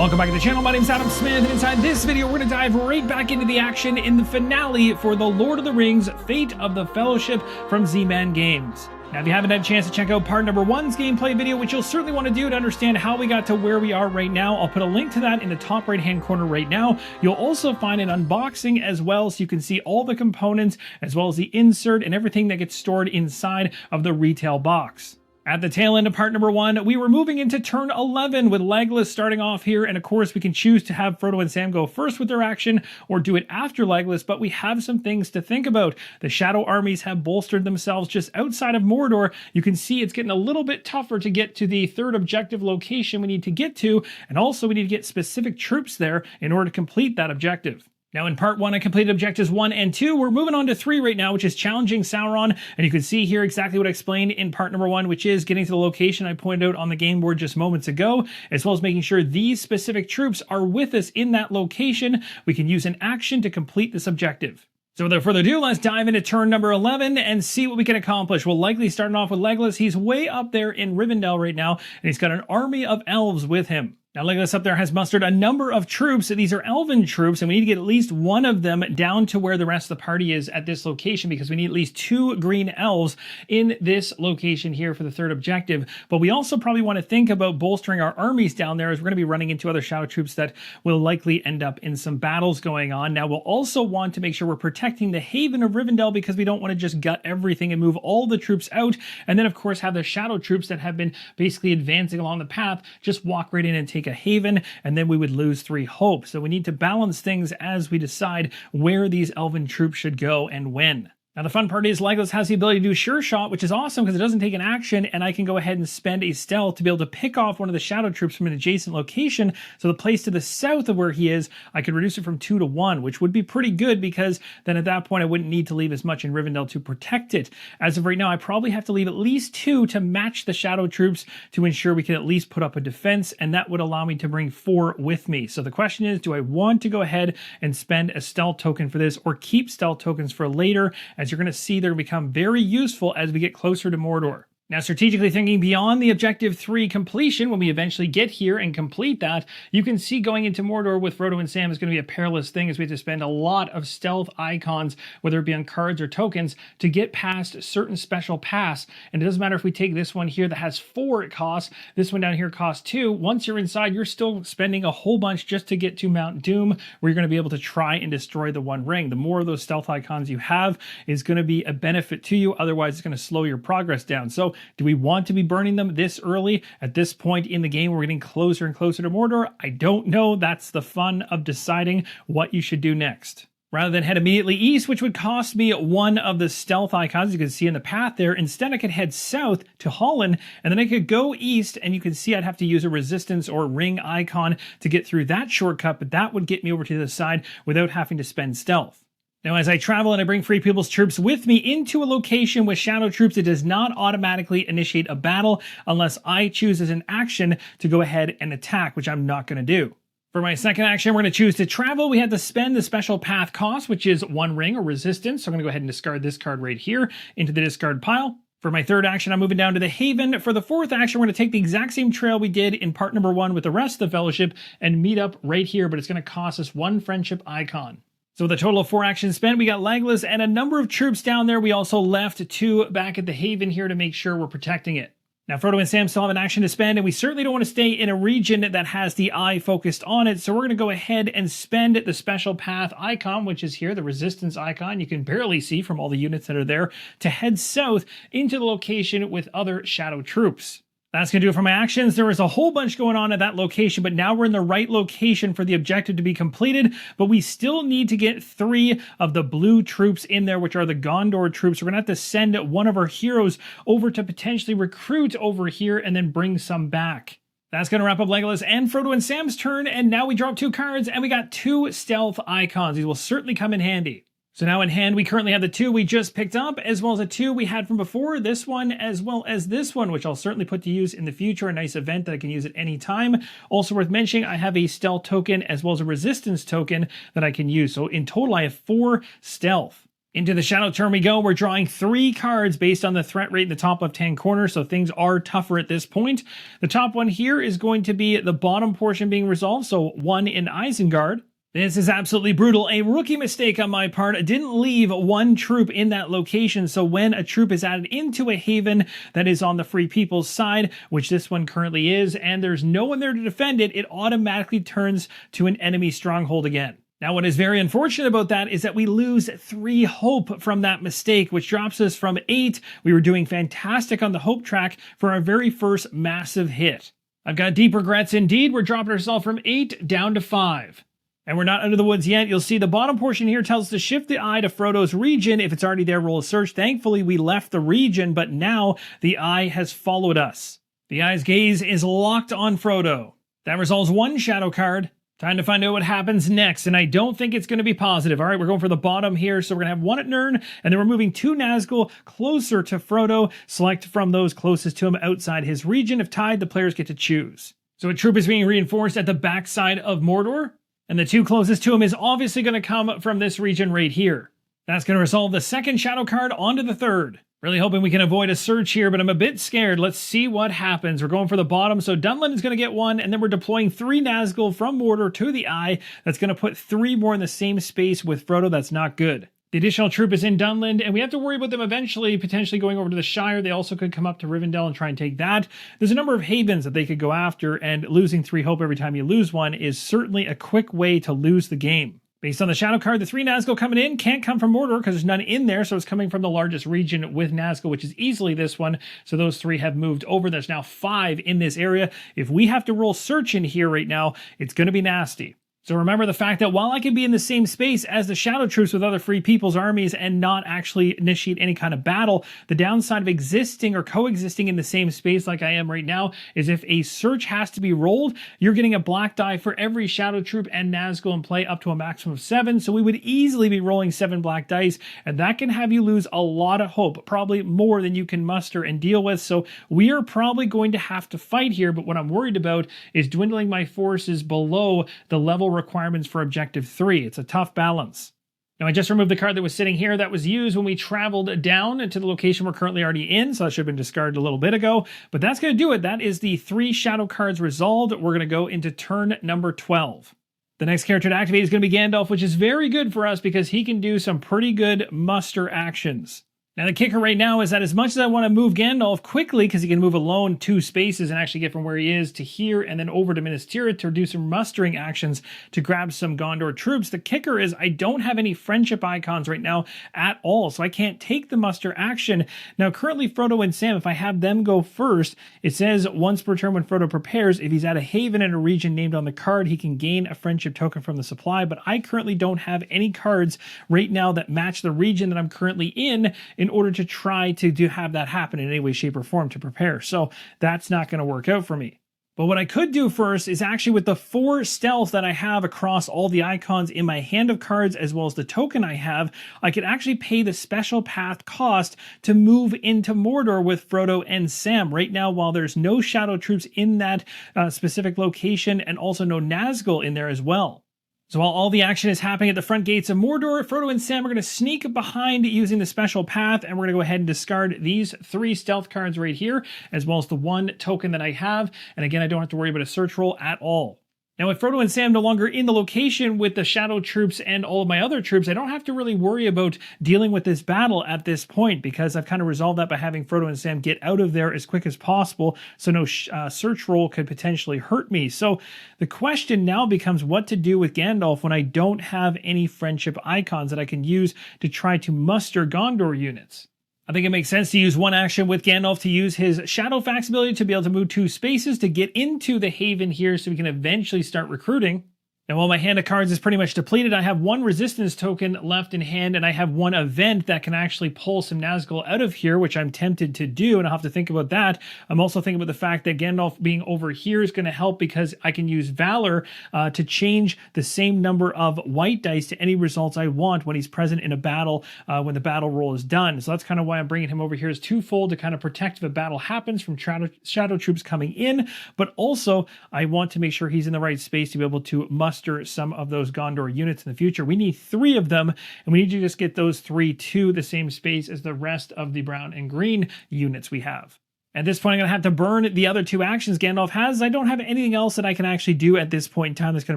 Welcome back to the channel. My name is Adam Smith, and inside this video we're going to dive right back into the action in the finale for the Lord of the Rings Fate of the Fellowship from Z-Man Games. Now, if you haven't had a chance to check out part number 1's gameplay video, which you'll certainly want to do to understand how we got to where we are right now, I'll put a link to that in the top right-hand corner right now. You'll also find an unboxing as well, so you can see all the components, as well as the insert and everything that gets stored inside of the retail box. At the tail end of part number 1, we were moving into turn 11 with Legolas starting off here, and of course we can choose to have Frodo and Sam go first with their action or do it after Legolas, but we have some things to think about. The Shadow armies have bolstered themselves just outside of Mordor. You can see it's getting a little bit tougher to get to the third objective location we need to get to, and also we need to get specific troops there in order to complete that objective. Now in part 1, I completed objectives 1 and 2. We're moving on to 3 right now, which is challenging Sauron. And you can see here exactly what I explained in part number 1, which is getting to the location I pointed out on the game board just moments ago, as well as making sure these specific troops are with us in that location. We can use an action to complete this objective. So without further ado, let's dive into turn number 11 and see what we can accomplish. We'll likely start off with Legolas. He's way up there in Rivendell right now, and he's got an army of elves with him. Now Legolas up there has mustered a number of troops. These are elven troops, and we need to get at least one of them down to where the rest of the party is at this location, because we need at least 2 green elves in this location here for the third objective. But we also probably want to think about bolstering our armies down there, as we're going to be running into other shadow troops that will likely end up in some battles going on. Now we'll also want to make sure we're protecting the Haven of Rivendell, because we don't want to just gut everything and move all the troops out, and then of course have the shadow troops that have been basically advancing along the path just walk right in and take a haven, and then we would lose 3 hope. So we need to balance things as we decide where these elven troops should go and when. Now the fun part is Legolas has the ability to do Sure Shot, which is awesome because it doesn't take an action, and I can go ahead and spend a stealth to be able to pick off one of the shadow troops from an adjacent location. So the place to the south of where he is, I could reduce it from 2 to 1, which would be pretty good, because then at that point I wouldn't need to leave as much in Rivendell to protect it. As of right now, I probably have to leave at least 2 to match the shadow troops to ensure we can at least put up a defense, and that would allow me to bring 4 with me. So the question is, do I want to go ahead and spend a stealth token for this, or keep stealth tokens for later? As you're going to see, they're going to become very useful as we get closer to Mordor. Now, strategically thinking beyond the Objective 3 completion, when we eventually get here and complete that, you can see going into Mordor with Frodo and Sam is going to be a perilous thing, as we have to spend a lot of stealth icons, whether it be on cards or tokens, to get past certain special paths. And it doesn't matter if we take this one here that has 4 it costs, this one down here costs 2. Once you're inside, you're still spending a whole bunch just to get to Mount Doom, where you're going to be able to try and destroy the One Ring. The more of those stealth icons you have is going to be a benefit to you, otherwise it's going to slow your progress down. So do we want to be burning them this early at this point in the game? We're getting closer and closer to Mordor. I don't know. That's the fun of deciding what you should do next. Rather than head immediately east, which would cost me 1 of the stealth icons you can see in the path there, instead I could head south to Holland, and then I could go east, and you can see I'd have to use a resistance or ring icon to get through that shortcut, but that would get me over to the side without having to spend stealth. Now, as I travel and I bring Free People's troops with me into a location with shadow troops, it does not automatically initiate a battle unless I choose as an action to go ahead and attack, which I'm not going to do. For my second action, we're going to choose to travel. We had to spend the special path cost, which is 1 ring or resistance. So I'm going to go ahead and discard this card right here into the discard pile. For my third action, I'm moving down to the Haven. For the fourth action, we're going to take the exact same trail we did in part number 1 with the rest of the Fellowship and meet up right here, but it's going to cost us 1 friendship icon. So with a total of 4 actions spent, we got Legolas and a number of troops down there. We also left 2 back at the Haven here to make sure we're protecting it. Now, Frodo and Sam still have an action to spend, and we certainly don't want to stay in a region that has the eye focused on it, so we're going to go ahead and spend the special path icon, which is here, the resistance icon, you can barely see from all the units that are there, to head south into the location with other shadow troops. That's going to do it for my actions. There was a whole bunch going on at that location, but now we're in the right location for the objective to be completed, but we still need to get 3 of the blue troops in there, which are the Gondor troops. We're going to have to send one of our heroes over to potentially recruit over here and then bring some back. That's going to wrap up Legolas and Frodo and Sam's turn, and now we drop 2 cards, and we got 2 stealth icons. These will certainly come in handy. So now in hand, we currently have the 2 we just picked up, as well as the 2 we had from before, this one, as well as this one, which I'll certainly put to use in the future, a nice event that I can use at any time. Also worth mentioning, I have a stealth token as well as a resistance token that I can use. So in total, I have 4 stealth. Into the shadow turn we go. We're drawing 3 cards based on the threat rate in the top left-hand corner, so things are tougher at this point. The top one here is going to be the bottom portion being resolved, so 1 in Isengard. This is absolutely brutal. A rookie mistake on my part. I didn't leave 1 troop in that location, so when a troop is added into a haven that is on the Free People's side, which this one currently is, and there's no one there to defend it, it automatically turns to an enemy stronghold again. Now, what is very unfortunate about that is that we lose 3 hope from that mistake, which drops us from 8. We were doing fantastic on the hope track for our very first massive hit. I've got deep regrets indeed. We're dropping ourselves from 8 down to 5. And we're not out of the woods yet. You'll see the bottom portion here tells us to shift the eye to Frodo's region. If it's already there, roll a search. Thankfully, we left the region, but now the eye has followed us. The eye's gaze is locked on Frodo. That resolves 1 shadow card. Time to find out what happens next, and I don't think it's going to be positive. All right, we're going for the bottom here, so we're going to have 1 at Nirn, and then we're moving 2 Nazgul closer to Frodo. Select from those closest to him outside his region. If tied, the players get to choose. So a troop is being reinforced at the backside of Mordor, and the 2 closest to him is obviously going to come from this region right here. That's going to resolve the 2nd shadow card onto the 3rd. Really hoping we can avoid a search here, but I'm a bit scared. Let's see what happens. We're going for the bottom, so Dunlin is going to get 1, and then we're deploying 3 Nazgul from Mordor to the Eye. That's going to put 3 more in the same space with Frodo. That's not good. The additional troop is in Dunland, and we have to worry about them eventually potentially going over to the Shire. They also could come up to Rivendell and try and take that. There's a number of havens that they could go after, and losing 3 hope every time you lose 1 is certainly a quick way to lose the game. Based on the shadow card, the 3 Nazgul coming in can't come from Mordor because there's none in there, so it's coming from the largest region with Nazgul, which is easily this one. So those 3 have moved over. There's now 5 in this area. If we have to roll search in here right now, it's going to be nasty. So remember the fact that while I can be in the same space as the shadow troops with other Free People's armies and not actually initiate any kind of battle, the downside of existing or coexisting in the same space like I am right now is if a search has to be rolled, you're getting a black die for every shadow troop and Nazgul in play up to a maximum of 7. So we would easily be rolling 7 black dice, and that can have you lose a lot of hope, probably more than you can muster and deal with. So we are probably going to have to fight here, but what I'm worried about is dwindling my forces below the level requirements for objective 3. It's a tough balance. Now I just removed the card that was sitting here that was used when we traveled down to the location we're currently already in, so that should have been discarded a little bit ago, but that's going to do it. That is the 3 shadow cards resolved. We're going to go into turn number 12. The next character to activate is going to be Gandalf, which is very good for us because he can do some pretty good muster actions. Now the kicker right now is that as much as I want to move Gandalf quickly, because he can move alone 2 spaces and actually get from where he is to here and then over to Minas Tirith to do some mustering actions to grab some Gondor troops, the kicker is I don't have any friendship icons right now at all, so I can't take the muster action. Now currently Frodo and Sam, if I have them go first, it says once per turn when Frodo prepares, if he's at a haven in a region named on the card, he can gain a friendship token from the supply, but I currently don't have any cards right now that match the region that I'm currently in order to try to have that happen in any way, shape, or form to prepare. So that's not going to work out for me. But what I could do first is actually with the 4 stealth that I have across all the icons in my hand of cards as well as the token I have, I could actually pay the special path cost to move into Mordor with Frodo and Sam. Right now, while there's no shadow troops in that specific location and also no Nazgul in there as well. So while all the action is happening at the front gates of Mordor, Frodo and Sam are going to sneak behind using the special path, and we're going to go ahead and discard these 3 stealth cards right here, as well as the 1 token that I have. And again, I don't have to worry about a search roll at all. Now with Frodo and Sam no longer in the location with the shadow troops and all of my other troops, I don't have to really worry about dealing with this battle at this point because I've kind of resolved that by having Frodo and Sam get out of there as quick as possible so no search roll could potentially hurt me. So the question now becomes what to do with Gandalf when I don't have any friendship icons that I can use to try to muster Gondor units. I think it makes sense to use 1 action with Gandalf to use his Shadowfax ability to be able to move 2 spaces to get into the Haven here so we can eventually start recruiting. Now, while my hand of cards is pretty much depleted, I have 1 resistance token left in hand, and I have 1 event that can actually pull some Nazgul out of here, which I'm tempted to do, and I'll have to think about that. I'm also thinking about the fact that Gandalf being over here is going to help because I can use Valor to change the same number of white dice to any results I want when he's present in a battle when the battle roll is done. So that's kind of why I'm bringing him over here as twofold to kind of protect if a battle happens from shadow troops coming in, but also I want to make sure he's in the right space to be able to muster muster some of those Gondor units in the future. We need 3 of them, and we need to just get those 3 to the same space as the rest of the brown and green units we have. At this point, I'm going to have to burn the other 2 actions Gandalf has. I don't have anything else that I can actually do at this point in time that's going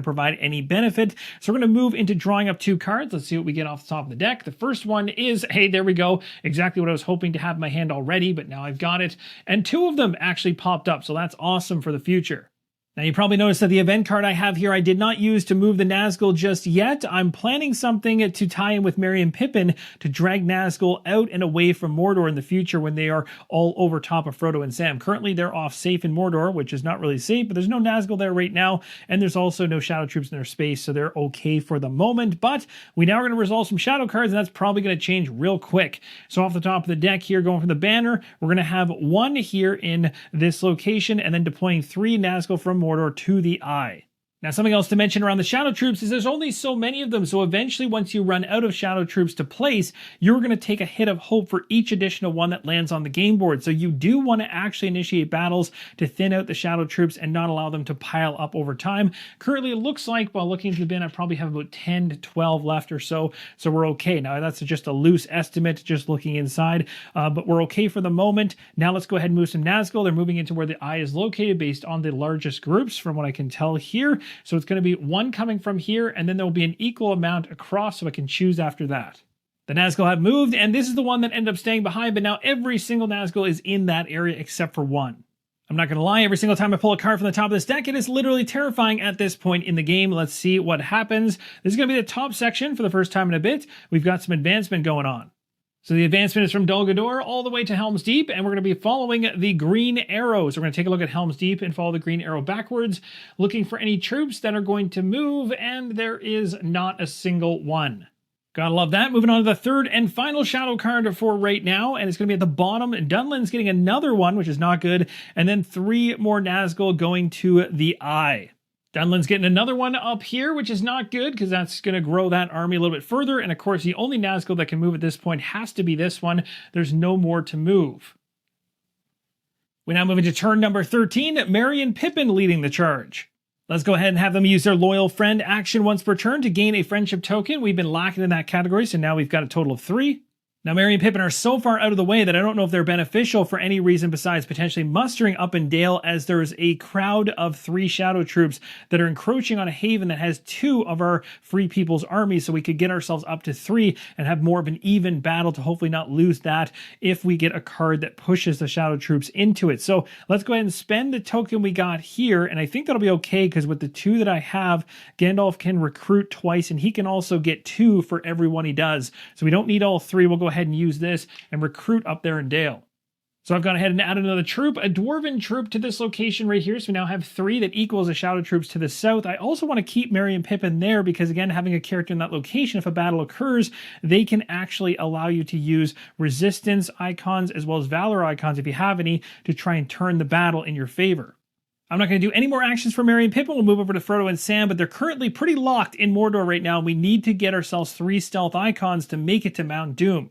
to provide any benefit. So we're going to move into drawing up 2 cards. Let's see what we get off the top of the deck. The first one is, hey, there we go. Exactly what I was hoping to have in my hand already, but now I've got it. And 2 of them actually popped up, so that's awesome for the future. Now, you probably noticed that the event card I have here I did not use to move the Nazgul just yet. I'm planning something to tie in with Merry and Pippin to drag Nazgul out and away from Mordor in the future when they are all over top of Frodo and Sam. Currently, they're off safe in Mordor, which is not really safe, but there's no Nazgul there right now, and there's also no Shadow Troops in their space, so they're okay for the moment. But we now are going to resolve some Shadow cards, and that's probably going to change real quick. So off the top of the deck here, going from the banner, we're going to have 1 here in this location, and then deploying 3 Nazgul from Mordor to the eye. Now, something else to mention around the Shadow Troops is there's only so many of them, so eventually once you run out of Shadow Troops to place, you're going to take a hit of hope for each additional one that lands on the game board. So you do want to actually initiate battles to thin out the Shadow Troops and not allow them to pile up over time. Currently, it looks like, while looking into the bin, I probably have about 10 to 12 left or so, so we're okay. Now, that's just a loose estimate, just looking inside, but we're okay for the moment. Now, let's go ahead and move some Nazgul. They're moving into where the eye is located based on the largest groups, from what I can tell here. So it's going to be 1 coming from here, and then there will be an equal amount across, so I can choose after that. The Nazgul have moved, and this is the one that ended up staying behind, but now every single Nazgul is in that area except for 1. I'm not going to lie, every single time I pull a card from the top of this deck, it is literally terrifying at this point in the game. Let's see what happens. This is going to be the top section for the first time in a bit. We've got some advancement going on. So the advancement is from Dol Guldur all the way to Helm's Deep, and we're going to be following the green arrows. We're going to take a look at Helm's Deep and follow the green arrow backwards, looking for any troops that are going to move, and there is not a single one. Gotta love that. Moving on to the 3rd and final shadow card for right now, and it's going to be at the bottom. Dunlin's getting another one, which is not good, and then 3 more Nazgul going to the eye. Dunlin's getting another one up here, which is not good because that's going to grow that army a little bit further. And of course, the only Nazgul that can move at this point has to be this one. There's no more to move. We now move into turn number 13. Merry and Pippin leading the charge. Let's go ahead and have them use their loyal friend action once per turn to gain a friendship token. We've been lacking in that category, so now we've got a total of 3. Now, Merry and Pippin are so far out of the way that I don't know if they're beneficial for any reason besides potentially mustering up in Dale, as there's a crowd of 3 Shadow Troops that are encroaching on a haven that has 2 of our Free People's armies, so we could get ourselves up to 3 and have more of an even battle to hopefully not lose that if we get a card that pushes the Shadow Troops into it. So let's go ahead and spend the token we got here, and I think that'll be okay because with the 2 that I have, Gandalf can recruit twice, and he can also get 2 for every one he does. So we don't need all 3. We'll go ahead and use this and recruit up there in Dale. So I've gone ahead and added another troop, a Dwarven troop, to this location right here. So we now have 3 that equals the Shadow Troops to the south. I also want to keep Merry and Pippin there because, again, having a character in that location, if a battle occurs, they can actually allow you to use resistance icons as well as valor icons, if you have any, to try and turn the battle in your favor. I'm not going to do any more actions for Merry and Pippin. We'll move over to Frodo and Sam, but they're currently pretty locked in Mordor right now. We need to get ourselves 3 stealth icons to make it to Mount Doom.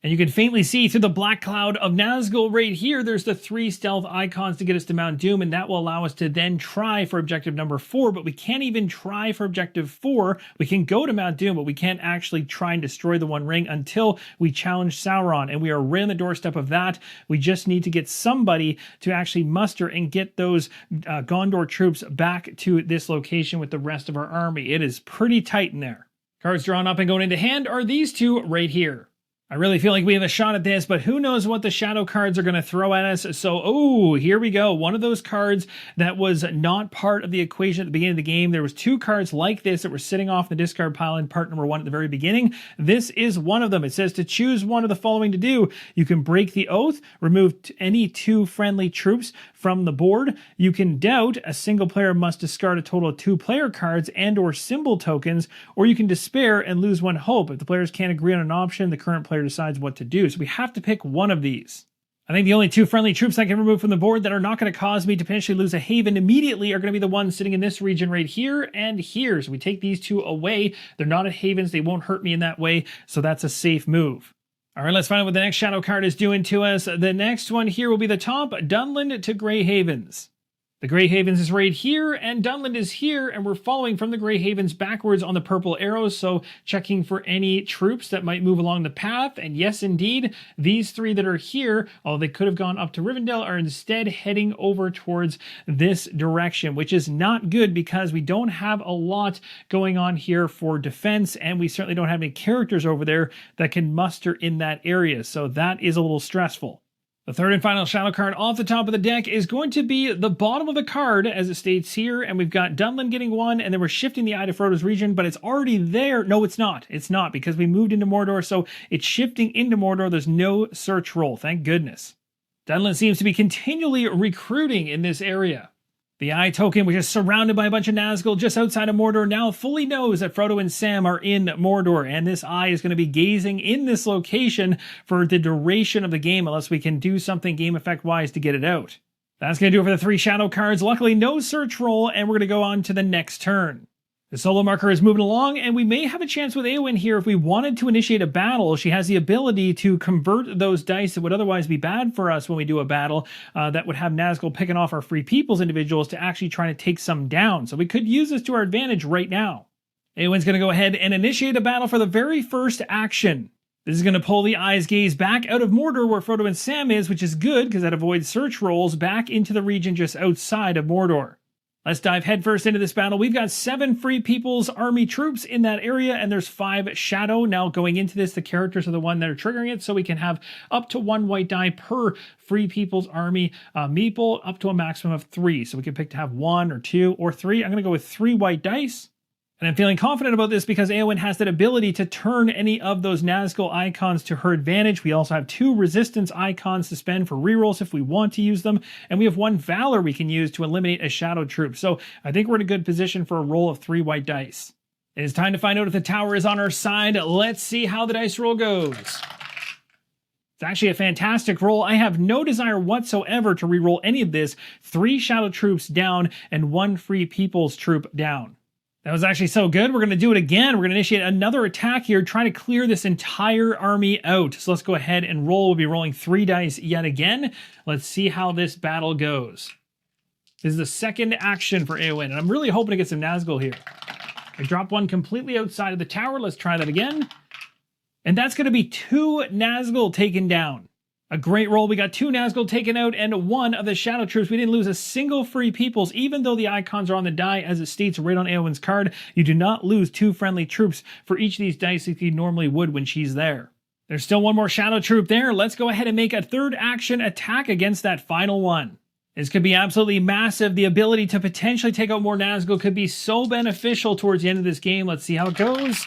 And you can faintly see through the black cloud of Nazgul right here, there's the 3 stealth icons to get us to Mount Doom, and that will allow us to then try for objective number 4, but we can't even try for objective 4. We can go to Mount Doom, but we can't actually try and destroy the One Ring until we challenge Sauron, and we are right on the doorstep of that. We just need to get somebody to actually muster and get those Gondor troops back to this location with the rest of our army. It is pretty tight in there. Cards drawn up and going into hand are these 2 right here. I really feel like we have a shot at this, but who knows what the shadow cards are going to throw at us. So, here we go. One of those cards that was not part of the equation at the beginning of the game. There was 2 cards like this that were sitting off the discard pile in part number 1 at the very beginning. This is one of them. It says to choose one of the following to do. You can break the oath, remove any 2 friendly troops from the board. You can doubt. A single player must discard a total of 2 player cards and or symbol tokens, or you can despair and lose 1 hope. If the players can't agree on an option, the current player decides what to do. So we have to pick one of these. I think the only 2 friendly troops I can remove from the board that are not going to cause me to potentially lose a haven immediately are going to be the ones sitting in this region right here and here. So we take these 2 away. They're not at havens. They won't hurt me in that way. So that's a safe move. All right, let's find out what the next shadow card is doing to us. The next one here will be the top, Dunlin to Grey Havens. The Grey Havens is right here, and Dunland is here, and we're following from the Grey Havens backwards on the purple arrows, so checking for any troops that might move along the path. And yes, indeed, these three that are here, although they could have gone up to Rivendell, are instead heading over towards this direction, which is not good because we don't have a lot going on here for defense, and we certainly don't have any characters over there that can muster in that area, so that is a little stressful. The third and final shadow card off the top of the deck is going to be the bottom of the card, as it states here, and we've got Dunland getting one, and then we're shifting the Eye to Frodo's region, but it's already there. No, it's not. It's not, because we moved into Mordor, so it's shifting into Mordor. There's no search roll, thank goodness. Dunland seems to be continually recruiting in this area. The Eye token, which is surrounded by a bunch of Nazgul just outside of Mordor, now fully knows that Frodo and Sam are in Mordor, and this Eye is going to be gazing in this location for the duration of the game, unless we can do something game effect-wise to get it out. That's going to do it for the three shadow cards. Luckily, no search roll, and we're going to go on to the next turn. The solo marker is moving along, and we may have a chance with Eowyn here. If we wanted to initiate a battle, she has the ability to convert those dice that would otherwise be bad for us when we do a battle, that would have Nazgul picking off our Free Peoples individuals to actually try to take some down. So we could use this to our advantage right now. Eowyn's going to go ahead and initiate a battle for the very first action. This is going to pull the Eye's gaze back out of Mordor where Frodo and Sam is, which is good because that avoids search rolls, back into the region just outside of Mordor. Let's dive headfirst into this battle. We've got 7 Free People's Army troops in that area, and there's 5 Shadow. Now, going into this, the characters are the one that are triggering it, so we can have up to 1 white die per Free People's Army meeple, up to a maximum of 3. So we can pick to have 1 or 2 or 3. I'm going to go with 3 white dice. And I'm feeling confident about this because Eowyn has that ability to turn any of those Nazgul icons to her advantage. We also have 2 resistance icons to spend for rerolls if we want to use them. And we have 1 Valor we can use to eliminate a Shadow troop. So I think we're in a good position for a roll of 3 white dice. It is time to find out if the tower is on our side. Let's see how the dice roll goes. It's actually a fantastic roll. I have no desire whatsoever to reroll any of this. 3 Shadow troops down and 1 Free People's troop down. That was actually so good. We're going to do it again. We're going to initiate another attack here, try to clear this entire army out. So let's go ahead and roll. We'll be rolling 3 dice yet again. Let's see how this battle goes. This is the second action for Eowyn, and I'm really hoping to get some Nazgul here. I dropped one completely outside of the tower. Let's try that again. And that's going to be 2 Nazgul taken down. A great roll. We got 2 Nazgul taken out and 1 of the Shadow troops. We didn't lose a single Free Peoples, even though the icons are on the die, as it states right on Eowyn's card. You do not lose 2 friendly troops for each of these dice like you normally would when she's there. There's still 1 more Shadow troop there. Let's go ahead and make a third action attack against that final one. This could be absolutely massive. The ability to potentially take out more Nazgul could be so beneficial towards the end of this game. Let's see how it goes.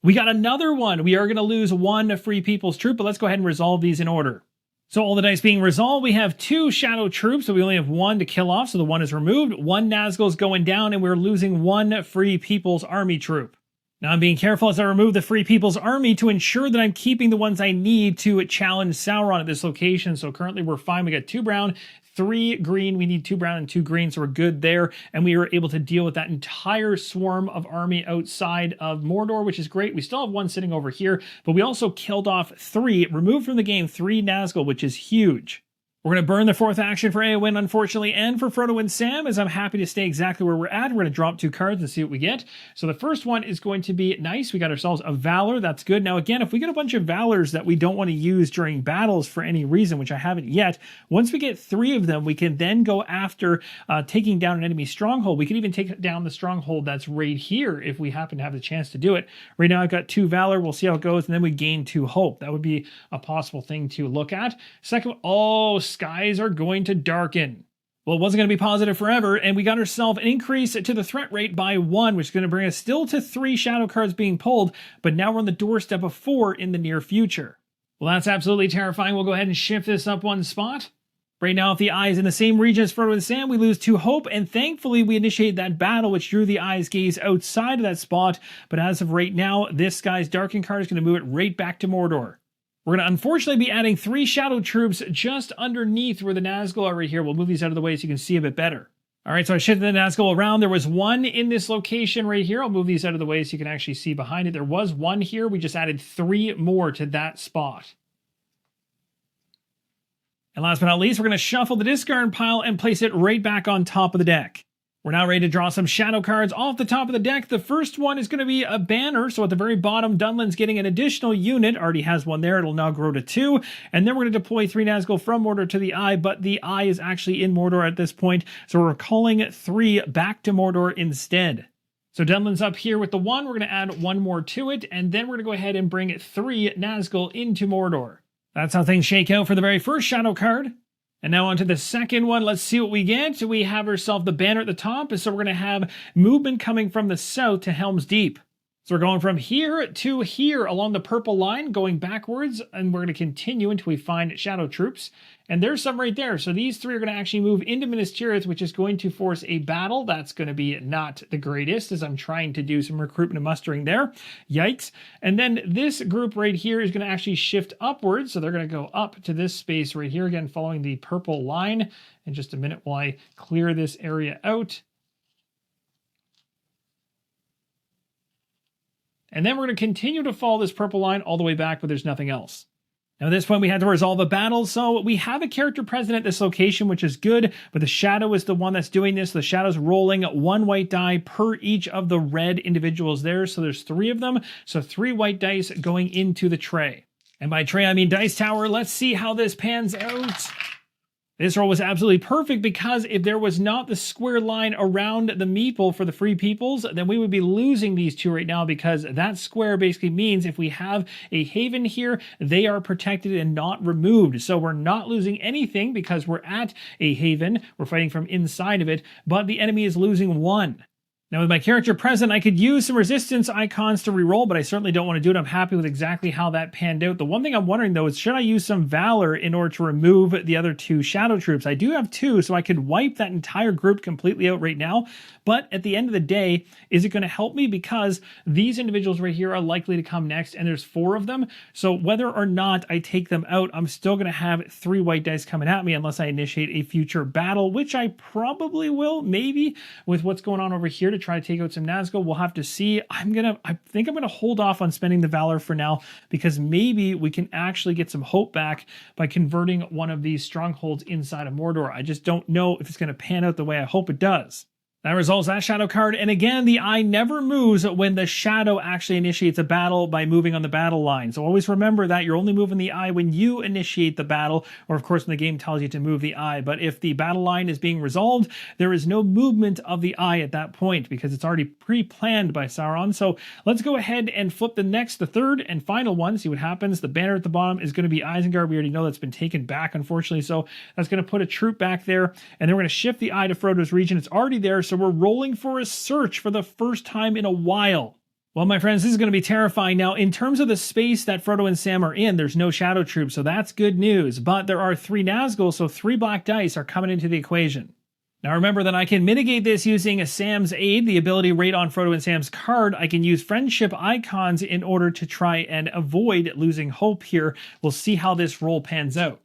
We got another one. We are going to lose 1 Free People's troop, but let's go ahead and resolve these in order. So all the dice being resolved, we have 2 Shadow troops, so we only have 1 to kill off, so the 1 is removed. 1 Nazgul is going down, and we're losing 1 Free People's Army troop. Now I'm being careful as I remove the Free People's Army to ensure that I'm keeping the ones I need to challenge Sauron at this location. So currently we're fine. We got 2 brown, 3 green. We need 2 brown and 2 green, so we're good there. And we were able to deal with that entire swarm of army outside of Mordor, which is great. We still have 1 sitting over here, but we also killed off 3, removed from the game 3 Nazgul, which is huge. We're going to burn the 4th action for Eowyn, unfortunately, and for Frodo and Sam, as I'm happy to stay exactly where we're at. We're going to drop 2 cards and see what we get. So the first one is going to be nice. We got ourselves a Valor. That's good. Now, again, if we get a bunch of Valors that we don't want to use during battles for any reason, which I haven't yet, once we get 3 of them, we can then go after taking down an enemy stronghold. We can even take down the stronghold that's right here if we happen to have the chance to do it. Right now, I've got 2 Valor. We'll see how it goes, and then we gain 2 Hope. That would be a possible thing to look at. Second, skies are going to darken. Well, it wasn't going to be positive forever, and we got ourselves an increase to the threat rate by 1, which is going to bring us still to 3 Shadow cards being pulled, but now we're on the doorstep of 4 in the near future. Well, that's absolutely terrifying. We'll go ahead and shift this up 1 spot. Right now, if the Eye is in the same region as Frodo and Sam, we lose 2 Hope, and thankfully we initiated that battle, which drew the Eye's gaze outside of that spot, but as of right now, this Sky's Darken card is going to move it right back to Mordor. We're going to unfortunately be adding 3 Shadow troops just underneath where the Nazgul are right here. We'll move these out of the way so you can see a bit better. All right, so I shifted the Nazgul around. There was 1 in this location right here. I'll move these out of the way so you can actually see behind it. There was 1 here. We just added 3 more to that spot. And last but not least, we're going to shuffle the discard pile and place it right back on top of the deck. We're now ready to draw some shadow cards off the top of the deck. The first one is going to be a banner. So at the very bottom, Dunland's getting an additional unit. Already has one there. It'll now grow to 2. And then we're going to deploy 3 Nazgul from Mordor to the Eye, but the Eye is actually in Mordor at this point. So we're calling 3 back to Mordor instead. So Dunland's up here with the 1. We're going to add 1 more to it. And then we're going to go ahead and bring 3 Nazgul into Mordor. That's how things shake out for the very first shadow card. And now on to the second one. Let's see what we get. We have ourselves the banner at the top, and so we're going to have movement coming from the south to Helm's Deep. So we're going from here to here along the purple line, going backwards, and we're going to continue until we find shadow troops. And there's some right there. So these 3 are going to actually move into Minas Tirith, which is going to force a battle. That's going to be not the greatest, as I'm trying to do some recruitment and mustering there. Yikes. And then this group right here is going to actually shift upwards. So they're going to go up to this space right here, again, following the purple line. In just a minute while I clear this area out. And then we're going to continue to follow this purple line all the way back, but there's nothing else. Now at this point we had to resolve a battle, so we have a character present at this location, which is good, but the shadow is the one that's doing this. The shadow's rolling 1 white die per each of the red individuals there, so there's 3 of them, so 3 white dice going into the tray. And by tray I mean dice tower. Let's see how this pans out. This roll was absolutely perfect, because if there was not the square line around the meeple for the free peoples, then we would be losing these 2 right now, because that square basically means if we have a haven here, they are protected and not removed. So we're not losing anything because we're at a haven. We're fighting from inside of it, but the enemy is losing 1. Now with my character present, I could use some resistance icons to reroll, but I certainly don't want to do it. I'm happy with exactly how that panned out. The one thing I'm wondering though is, should I use some Valor in order to remove the other 2 shadow troops? I do have 2, so I could wipe that entire group completely out right now. But at the end of the day, is it going to help me? Because these individuals right here are likely to come next, and there's 4 of them. So whether or not I take them out, I'm still going to have 3 white dice coming at me unless I initiate a future battle, which I probably will, maybe, with what's going on over here to try to take out some Nazgul. We'll have to see. I think I'm going to hold off on spending the Valor for now, because maybe we can actually get some hope back by converting one of these strongholds inside of Mordor. I just don't know if it's going to pan out the way I hope it does. That resolves that shadow card, and again, the eye never moves when the shadow actually initiates a battle by moving on the battle line. So always remember that you're only moving the eye when you initiate the battle, or of course when the game tells you to move the eye. But if the battle line is being resolved, there is no movement of the eye at that point, because it's already pre-planned by Sauron. So let's go ahead and flip the third and final one, see what happens. The banner at the bottom is going to be Isengard. We already know that's been taken back, unfortunately, so that's going to put a troop back there, and then we're going to shift the eye to Frodo's region. It's already there, so we're rolling for a search for the first time in a while. Well, my friends, this is going to be terrifying. Now, in terms of the space that Frodo and Sam are in, there's no shadow troops, so that's good news. But there are 3 Nazgul, so 3 black dice are coming into the equation. Now remember that I can mitigate this using Sam's Aid, the ability right on Frodo and Sam's card. I can use friendship icons in order to try and avoid losing hope here. We'll see how this roll pans out.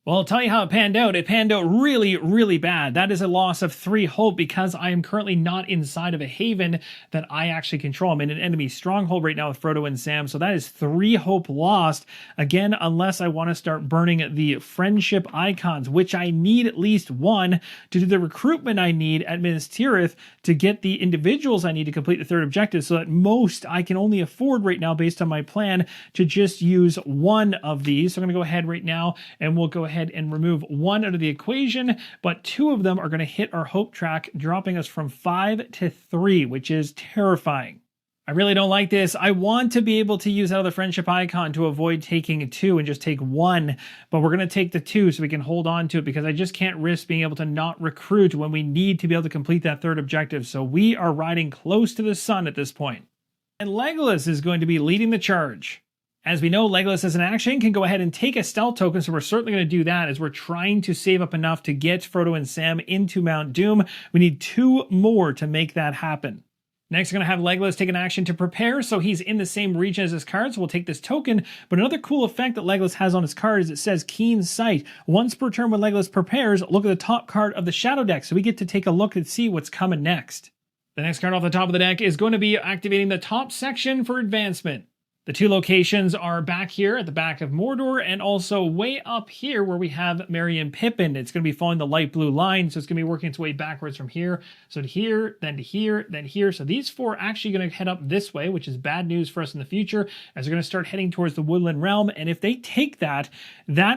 Well, I'll tell you how it panned out. It panned out really, really bad. That is a loss of 3 hope, because I am currently not inside of a haven that I actually control. I'm in an enemy stronghold right now with Frodo and Sam, so that is 3 hope lost. Again, unless I want to start burning the friendship icons, which I need at least 1 to do the recruitment I need at Minas Tirith to get the individuals I need to complete the 3rd objective, so at most I can only afford right now, based on my plan, to just use 1 of these. So I'm going to go ahead right now, and we'll go ahead and remove 1 out of the equation, but 2 of them are going to hit our hope track, dropping us from 5 to 3, which is terrifying. I really don't like this. I want to be able to use out of the friendship icon to avoid taking 2 and just take 1, but we're going to take the 2 so we can hold on to it, because I just can't risk being able to not recruit when we need to be able to complete that 3rd objective. So we are riding close to the sun at this point. And Legolas is going to be leading the charge. As we know, Legolas as an action can go ahead and take a stealth token, so we're certainly going to do that as we're trying to save up enough to get Frodo and Sam into Mount Doom. We need 2 more to make that happen. Next, we're going to have Legolas take an action to prepare, so he's in the same region as his card, so we'll take this token. But another cool effect that Legolas has on his card is it says Keen Sight. Once per turn when Legolas prepares, look at the top card of the Shadow deck, so we get to take a look and see what's coming next. The next card off the top of the deck is going to be activating the top section for advancement. The two locations are back here at the back of Mordor and also way up here where we have Merry and Pippin. It's going to be following the light blue line, so it's going to be working its way backwards from here. So to here, then to here, then here. So these four are actually going to head up this way, which is bad news for us in the future, as they're going to start heading towards the Woodland Realm. And if they take that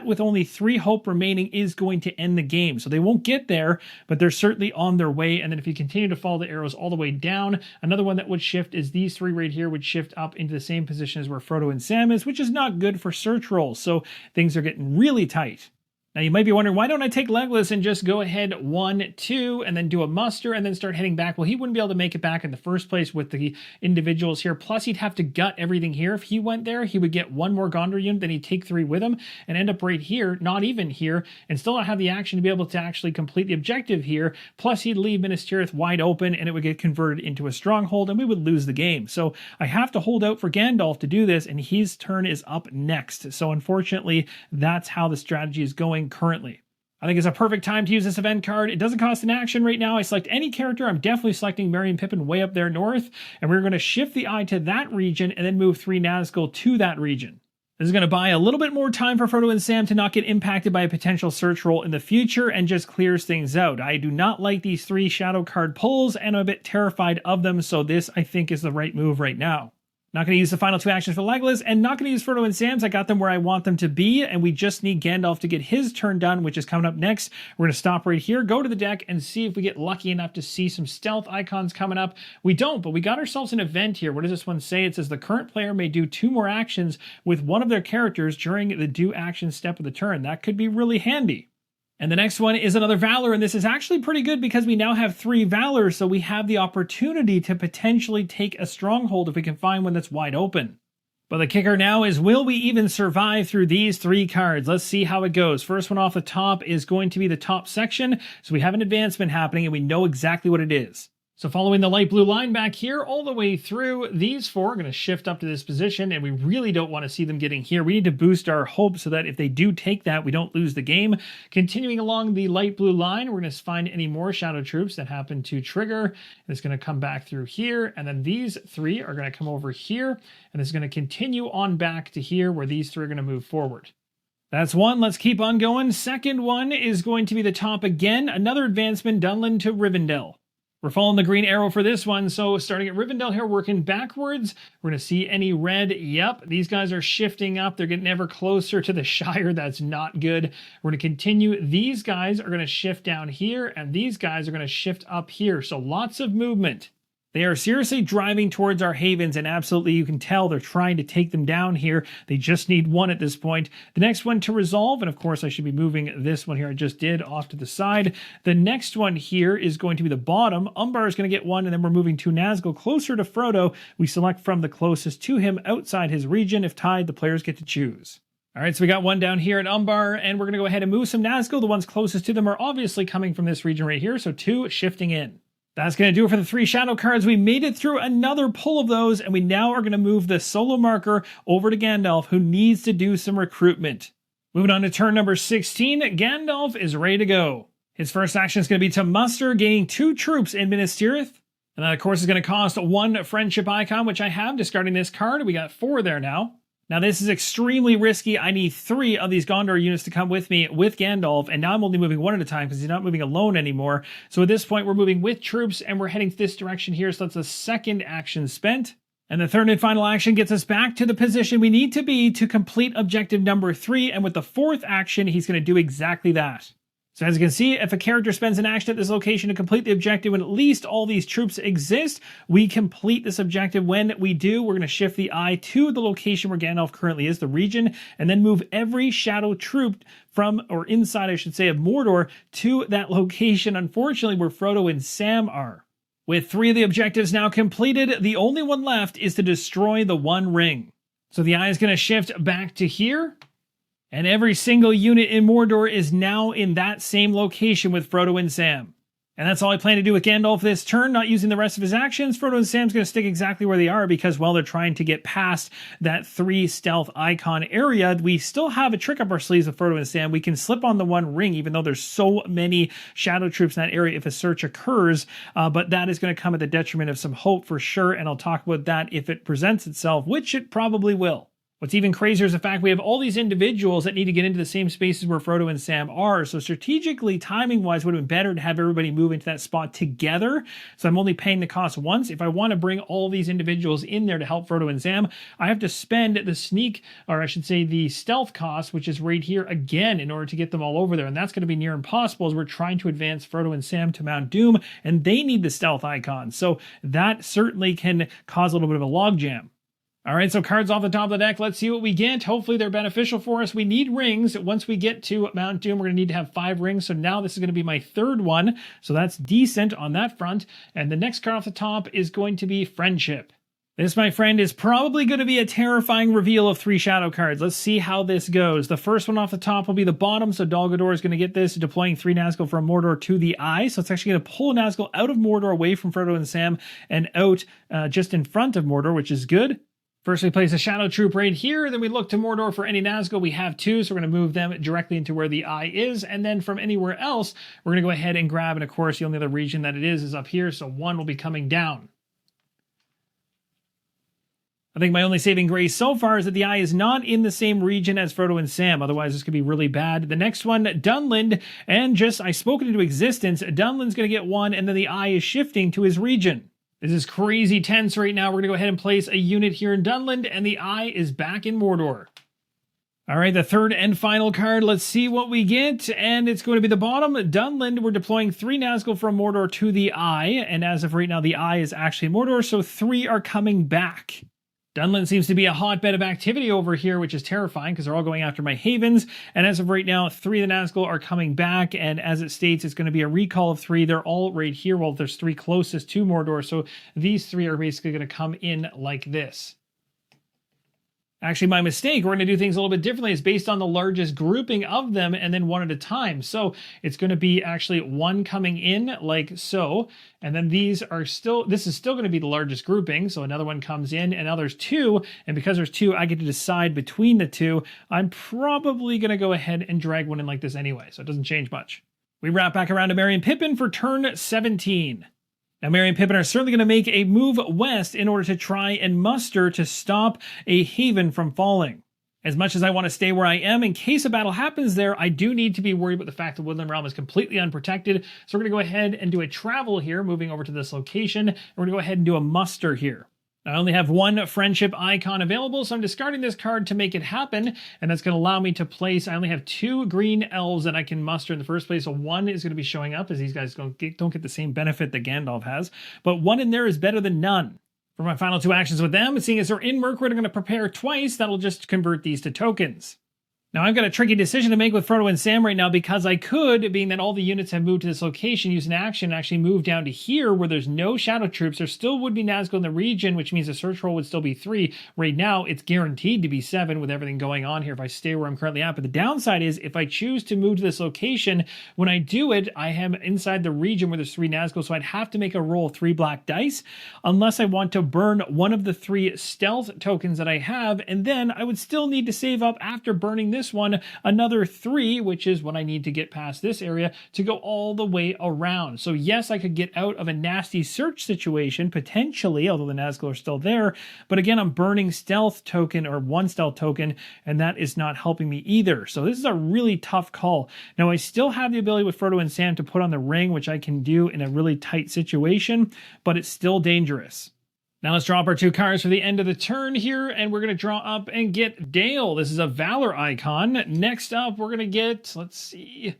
with only 3 hope remaining is going to end the game. So they won't get there, but they're certainly on their way. And then if you continue to follow the arrows all the way down, another one that would shift is these 3 right here would shift up into the same position as where Frodo and Sam is, which is not good for search rolls. So things are getting really tight. Now you might be wondering, why don't I take Legolas and just go ahead 1, 2, and then do a muster and then start heading back? Well, he wouldn't be able to make it back in the first place with the individuals here. Plus, he'd have to gut everything here. If he went there, he would get 1 more Gondor unit, then he'd take 3 with him and end up right here, not even here, and still not have the action to be able to actually complete the objective here. Plus, he'd leave Minas Tirith wide open and it would get converted into a stronghold and we would lose the game. So I have to hold out for Gandalf to do this, and his turn is up next. So unfortunately, that's how the strategy is going currently. I think it's a perfect time to use this event card. It doesn't cost an action right now. I select any character. I'm definitely selecting Merry and Pippin way up there north, and we're going to shift the eye to that region and then move 3 Nazgul to that region. This is going to buy a little bit more time for Frodo and Sam to not get impacted by a potential search roll in the future and just clears things out. I do not like these 3 shadow card pulls, and I'm a bit terrified of them, so this, I think, is the right move right now. Not going to use the final 2 actions for Legolas, and not going to use Frodo and Sam's. I got them where I want them to be, and we just need Gandalf to get his turn done, which is coming up next. We're going to stop right here, go to the deck, and see if we get lucky enough to see some stealth icons coming up. We don't, but we got ourselves an event here. What does this one say? It says the current player may do 2 more actions with one of their characters during the do action step of the turn. That could be really handy. And the next one is another Valor, and this is actually pretty good because we now have 3 Valors, so we have the opportunity to potentially take a stronghold if we can find one that's wide open. But the kicker now is, will we even survive through these 3 cards? Let's see how it goes. First one off the top is going to be the top section, so we have an advancement happening and we know exactly what it is. So following the light blue line back here all the way through, these 4 are going to shift up to this position, and we really don't want to see them getting here. We need to boost our hope so that if they do take that, we don't lose the game. Continuing along the light blue line, we're going to find any more shadow troops that happen to trigger. And it's going to come back through here, and then these 3 are going to come over here, and it's going to continue on back to here where these 3 are going to move forward. That's one. Let's keep on going. Second one is going to be the top again. Another advancement, Dunlin to Rivendell. We're following the green arrow for this one, so starting at Rivendell here, working backwards. We're going to see any red. Yep, these guys are shifting up. They're getting ever closer to the Shire. That's not good. We're going to continue. These guys are going to shift down here, and these guys are going to shift up here. So lots of movement. They are seriously driving towards our havens, and absolutely you can tell they're trying to take them down here. They just need 1 at this point. The next one to resolve, and of course I should be moving this one here I just did off to the side. The next one here is going to be the bottom. Umbar is going to get 1, and then we're moving 2 Nazgul closer to Frodo. We select from the closest to him outside his region. If tied, the players get to choose. All right, so we got 1 down here at Umbar, and we're going to go ahead and move some Nazgul. The ones closest to them are obviously coming from this region right here, so 2 shifting in. That's going to do it for the 3 shadow cards. We made it through another pull of those, and we now are going to move the solo marker over to Gandalf, who needs to do some recruitment. Moving on to turn number 16, Gandalf is ready to go. His first action is going to be to muster, gaining 2 troops in Minas Tirith. And that, of course, is going to cost 1 friendship icon, which I have, discarding this card. We got 4 there now. Now, this is extremely risky. I need 3 of these Gondor units to come with me with Gandalf, and now I'm only moving 1 at a time because he's not moving alone anymore. So at this point, we're moving with troops, and we're heading this direction here, so that's the second action spent. And the third and final action gets us back to the position we need to be to complete objective number 3, and with the 4th action, he's going to do exactly that. So as you can see, if a character spends an action at this location to complete the objective when at least all these troops exist, we complete this objective. When we do, we're going to shift the eye to the location where Gandalf currently is, the region, and then move every shadow troop from, or inside, I should say, of Mordor to that location, unfortunately, where Frodo and Sam are. With 3 of the objectives now completed, the only one left is to destroy the One Ring. So the eye is going to shift back to here. And every single unit in Mordor is now in that same location with Frodo and Sam. And that's all I plan to do with Gandalf this turn, not using the rest of his actions. Frodo and Sam's going to stick exactly where they are because, well, they're trying to get past that 3 stealth icon area. We still have a trick up our sleeves with Frodo and Sam. We can slip on the 1 ring, even though there's so many shadow troops in that area if a search occurs. But that is going to come at the detriment of some hope for sure, and I'll talk about that if it presents itself, which it probably will. What's even crazier is the fact we have all these individuals that need to get into the same spaces where Frodo and Sam are. So strategically, timing-wise, would have been better to have everybody move into that spot together. So I'm only paying the cost once. If I want to bring all these individuals in there to help Frodo and Sam, I have to spend the sneak, or I should say the stealth cost, which is right here again, in order to get them all over there. And that's going to be near impossible as we're trying to advance Frodo and Sam to Mount Doom, and they need the stealth icon. So that certainly can cause a little bit of a logjam. All right, so cards off the top of the deck. Let's see what we get. Hopefully they're beneficial for us. We need rings. Once we get to Mount Doom, we're going to need to have 5 rings. So now this is going to be my 3rd one. So that's decent on that front. And the next card off the top is going to be Friendship. This, my friend, is probably going to be a terrifying reveal of 3 shadow cards. Let's see how this goes. The first one off the top will be the bottom. So Dol Guldur is going to get this, deploying 3 Nazgul from Mordor to the Eye. So it's actually going to pull a Nazgul out of Mordor, away from Frodo and Sam, and out just in front of Mordor, which is good. First, we place a Shadow Troop right here. Then we look to Mordor for any Nazgul. We have 2, so we're going to move them directly into where the Eye is. And then from anywhere else, we're going to go ahead and grab. And of course, the only other region that it is up here. So 1 will be coming down. I think my only saving grace so far is that the Eye is not in the same region as Frodo and Sam. Otherwise, this could be really bad. The next one, Dunland. And just, I spoke it into existence. Dunland's going to get 1, and then the Eye is shifting to his region. This is crazy tense right now. We're going to go ahead and place a unit here in Dunland, and the Eye is back in Mordor. All right, the 3rd and final card. Let's see what we get, and it's going to be the bottom. Dunland, we're deploying 3 Nazgul from Mordor to the Eye, and as of right now, the Eye is actually in Mordor, so 3 are coming back. Dunland seems to be a hotbed of activity over here, which is terrifying because they're all going after my havens. And as of right now, 3 of the Nazgul are coming back. And as it states, it's going to be a recall of 3. They're all right here. Well, there's 3 closest to Mordor. So these 3 are basically going to come in like this. Actually, my mistake, we're going to do things a little bit differently. It's based on the largest grouping of them and then 1 at a time. So it's going to be actually 1 coming in like so. And then these are still, this is still going to be the largest grouping. So another 1 comes in, and now there's 2. And because there's 2, I get to decide between the 2. I'm probably going to go ahead and drag 1 in like this anyway. So it doesn't change much. We wrap back around to Merry and Pippin for turn 17. Now, Merry and Pippin are certainly going to make a move west in order to try and muster to stop a haven from falling. As much as I want to stay where I am, in case a battle happens there, I do need to be worried about the fact that Woodland Realm is completely unprotected. So we're going to go ahead and do a travel here, moving over to this location. And we're going to go ahead and do a muster here. I only have 1 friendship icon available, so I'm discarding this card to make it happen, and that's going to allow me to place, I only have 2 green elves that I can muster in the first place, so 1 is going to be showing up, as these guys don't get the same benefit that Gandalf has, but 1 in there is better than none. For my final 2 actions with them, seeing as they're in Mirkwood, I'm going to prepare twice, that'll just convert these to tokens. Now, I've got a tricky decision to make with Frodo and Sam right now because I could, being that all the units have moved to this location, use an action and actually move down to here where there's no shadow troops. There still would be Nazgul in the region, which means the search roll would still be 3. Right now, it's guaranteed to be 7 with everything going on here if I stay where I'm currently at. But the downside is if I choose to move to this location, when I do it, I am inside the region where there's 3 Nazgul, so I'd have to make a roll of 3 black dice unless I want to burn one of the 3 stealth tokens that I have, and then I would still need to save up after burning this one another 3, which is what I need to get past this area to go all the way around. So yes, I could get out of a nasty search situation potentially, although the Nazgul are still there, but again, I'm burning stealth token or 1 stealth token, and that is not helping me either. So this is a really tough call. Now, I still have the ability with Frodo and Sam to put on the ring, which I can do in a really tight situation, but it's still dangerous. Now let's draw up our 2 cards for the end of the turn here, and we're going to draw up and get Dale. This is a Valor icon. Next up, we're going to get, let's see,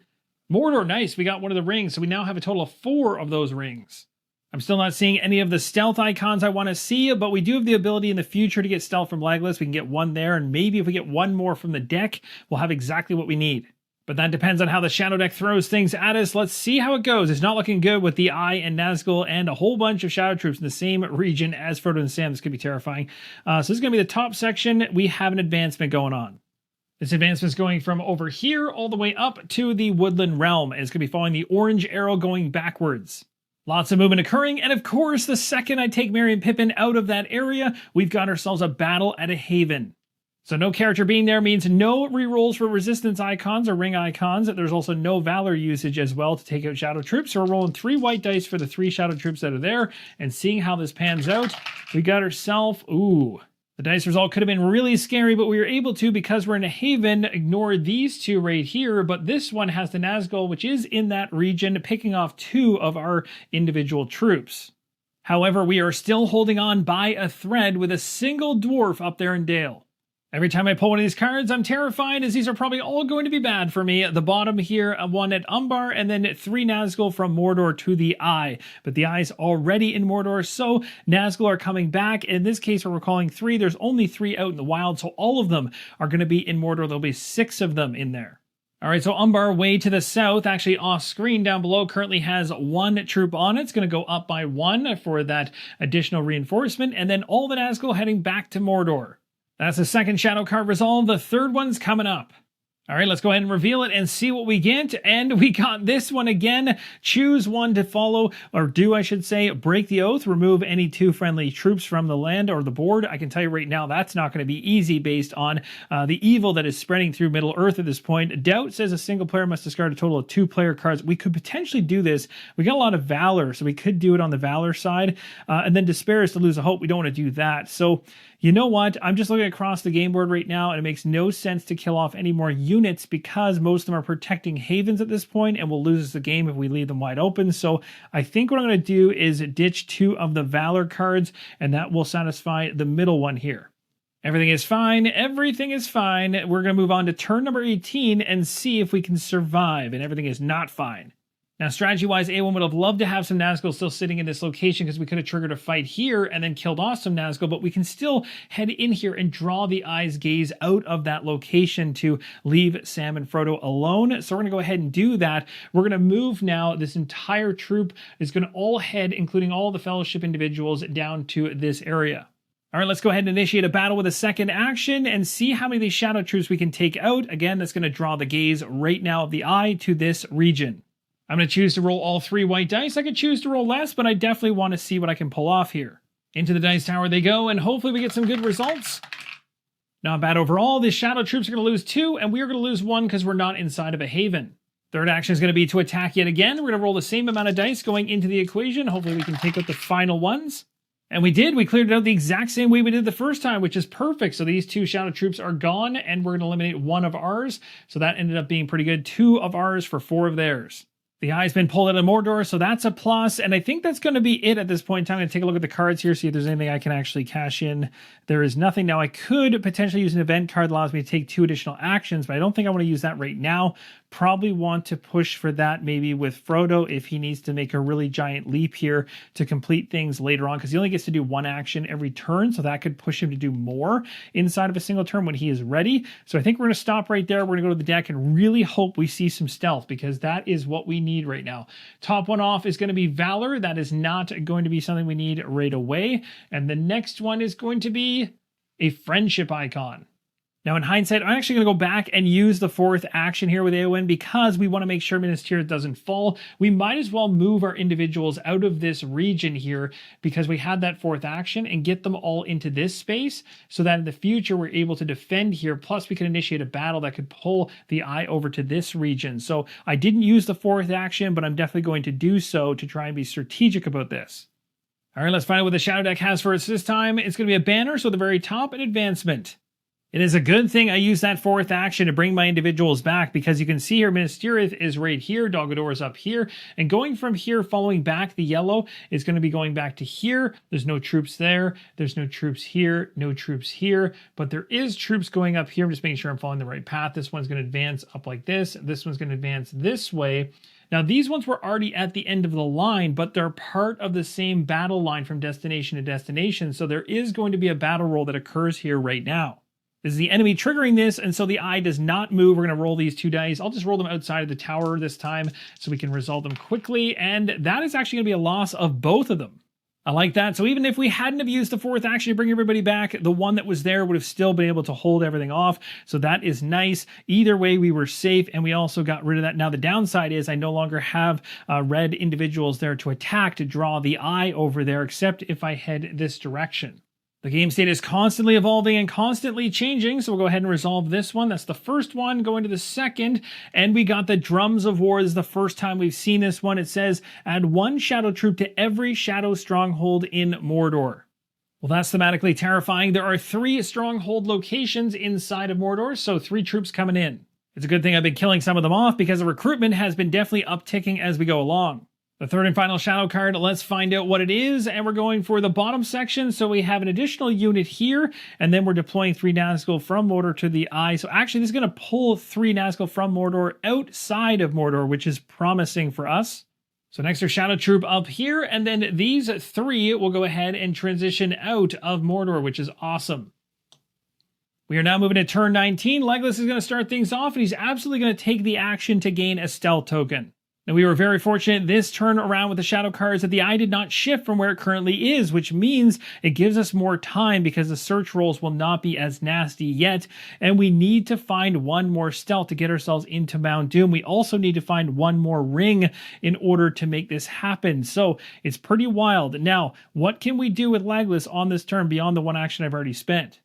Mordor. Nice, we got 1 of the rings, so we now have a total of 4 of those rings. I'm still not seeing any of the stealth icons I want to see, but we do have the ability in the future to get stealth from Legolas. We can get 1 there, and maybe if we get 1 more from the deck, we'll have exactly what we need. But that depends on how the Shadow deck throws things at us. Let's see how it goes. It's not looking good with the Eye and Nazgul and a whole bunch of Shadow troops in the same region as Frodo and Sam. This could be terrifying. So this is going to be the top section. We have an advancement going on. This advancement is going from over here all the way up to the Woodland Realm, and it's going to be following the orange arrow going backwards. Lots of movement occurring, and of course, the second I take Merry and Pippin out of that area, we've got ourselves a battle at a haven. So no character being there means no rerolls for resistance icons or ring icons. There's also no valor usage as well to take out shadow troops. So we're rolling 3 white dice for the 3 shadow troops that are there, and seeing how this pans out, we got ourselves, ooh. The dice result could have been really scary, but we were able to, because we're in a haven, ignore these 2 right here, but this one has the Nazgul, which is in that region, picking off 2 of our individual troops. However, we are still holding on by a thread with a single dwarf up there in Dale. Every time I pull one of these cards, I'm terrified, as these are probably all going to be bad for me. At the bottom here, 1 at Umbar, and then 3 Nazgul from Mordor to the Eye. But the Eye's already in Mordor, so Nazgul are coming back. In this case, we're calling 3. There's only 3 out in the wild, so all of them are going to be in Mordor. There'll be 6 of them in there. All right, so Umbar way to the south, actually off screen down below, currently has 1 troop on it. It's going to go up by 1 for that additional reinforcement, and then all the Nazgul heading back to Mordor. That's the second shadow card resolved. The third one's coming up. All right, let's go ahead and reveal it and see what we get. And we got this one again. Choose one to follow, or do I should say, break the oath, remove any 2 friendly troops from the land or the board. I can tell you right now that's not going to be easy based on the evil that is spreading through Middle Earth at this point. Doubt says a single player must discard a total of 2 player cards. We could potentially do this. We got a lot of Valor, so we could do it on the Valor side. And then Despair is to lose a hope. We don't want to do that. So you know what? I'm just looking across the game board right now, and it makes no sense to kill off any more units because most of them are protecting havens at this point, and we'll lose the game if we leave them wide open. So I think what I'm going to do is ditch 2 of the Valor cards, and that will satisfy the middle one here. Everything is fine. Everything is fine. We're going to move on to turn number 18 and see if we can survive, and everything is not fine. Now, strategy-wise, A1 would have loved to have some Nazgul still sitting in this location because we could have triggered a fight here and then killed off some Nazgul, but we can still head in here and draw the Eye's gaze out of that location to leave Sam and Frodo alone. So we're going to go ahead and do that. We're going to move now. This entire troop is going to all head, including all the Fellowship individuals, down to this area. All right, let's go ahead and initiate a battle with a second action and see how many of these shadow troops we can take out. Again, that's going to draw the gaze right now of the Eye to this region. I'm going to choose to roll all 3 white dice. I could choose to roll less, but I definitely want to see what I can pull off here. Into the dice tower they go, and hopefully we get some good results. Not bad overall. The shadow troops are going to lose 2, and we are going to lose 1 because we're not inside of a haven. Third action is going to be to attack yet again. We're going to roll the same amount of dice going into the equation. Hopefully we can take out the final ones. And we did. We cleared it out the exact same way we did the first time, which is perfect. So these 2 shadow troops are gone, and we're going to eliminate 1 of ours. So that ended up being pretty good. 2 of ours for 4 of theirs. The Eye's been pulled out of Mordor, so that's a plus, and I think that's going to be it at this point in time. I'm going to take a look at the cards here, see if there's anything I can actually cash in. There is nothing. Now, I could potentially use an event card that allows me to take 2 additional actions, but I don't think I want to use that right now. Probably want to push for that maybe with Frodo if he needs to make a really giant leap here to complete things later on, because he only gets to do 1 action every turn, so that could push him to do more inside of a single turn when he is ready. So I think we're going to stop right there. We're going to go to the deck and really hope we see some stealth, because that is what we need right now. Top one off is going to be Valor. That is not going to be something we need right away. And the next one is going to be a friendship icon. Now, in hindsight, I'm actually going to go back and use the 4th action here with AON because we want to make sure Minas Tirith doesn't fall. We might as well move our individuals out of this region here because we had that 4th action and get them all into this space so that in the future we're able to defend here. Plus, we can initiate a battle that could pull the Eye over to this region. So I didn't use the 4th action, but I'm definitely going to do so to try and be strategic about this. All right, let's find out what the Shadow deck has for us this time. It's going to be a banner, so at the very top, an advancement. It is a good thing I used that 4th action to bring my individuals back because you can see here Minas Tirith is right here, Dol Guldur is up here, and going from here, following back the yellow, is going to be going back to here. There's no troops there, there's no troops here, no troops here, but there is troops going up here. I'm just making sure I'm following the right path. This one's going to advance up like this, this one's going to advance this way. Now, these ones were already at the end of the line, but they're part of the same battle line from destination to destination, so there is going to be a battle roll that occurs here right now. This is the enemy triggering this, and so the Eye does not move. We're going to roll these 2 dice. I'll just roll them outside of the tower this time so we can resolve them quickly, and that is actually going to be a loss of both of them. I like that. So even if we hadn't have used the fourth action to bring everybody back, the one that was there would have still been able to hold everything off. So that is nice. Either way, we were safe, and we also got rid of that. Now the downside is I no longer have red individuals there to attack, to draw the eye over there, except if I head this direction. The game state is constantly evolving and constantly changing, so we'll go ahead and resolve this one. That's the first one, going to the second, and we got the Drums of War. This is the first time we've seen this one. It says, add 1 shadow troop to every shadow stronghold in Mordor. Well, that's thematically terrifying. There are 3 stronghold locations inside of Mordor, so 3 troops coming in. It's a good thing I've been killing some of them off, because the recruitment has been definitely upticking as we go along. The third and final shadow card, let's find out what it is, and we're going for the bottom section, so we have an additional unit here, and then we're deploying 3 Nazgul from Mordor to the eye. So actually, this is going to pull 3 Nazgul from Mordor outside of Mordor, which is promising for us. So next are shadow troop up here, and then these 3 will go ahead and transition out of Mordor, which is awesome. We are now moving to turn 19. Legolas is going to start things off, and he's absolutely going to take the action to gain a stealth token. Now, we were very fortunate this turn around with the shadow cards that the eye did not shift from where it currently is, which means it gives us more time because the search rolls will not be as nasty yet, and we need to find 1 more stealth to get ourselves into Mount Doom. We also need to find 1 more ring in order to make this happen, so it's pretty wild. Now, what can we do with Legolas on this turn beyond the 1 action I've already spent?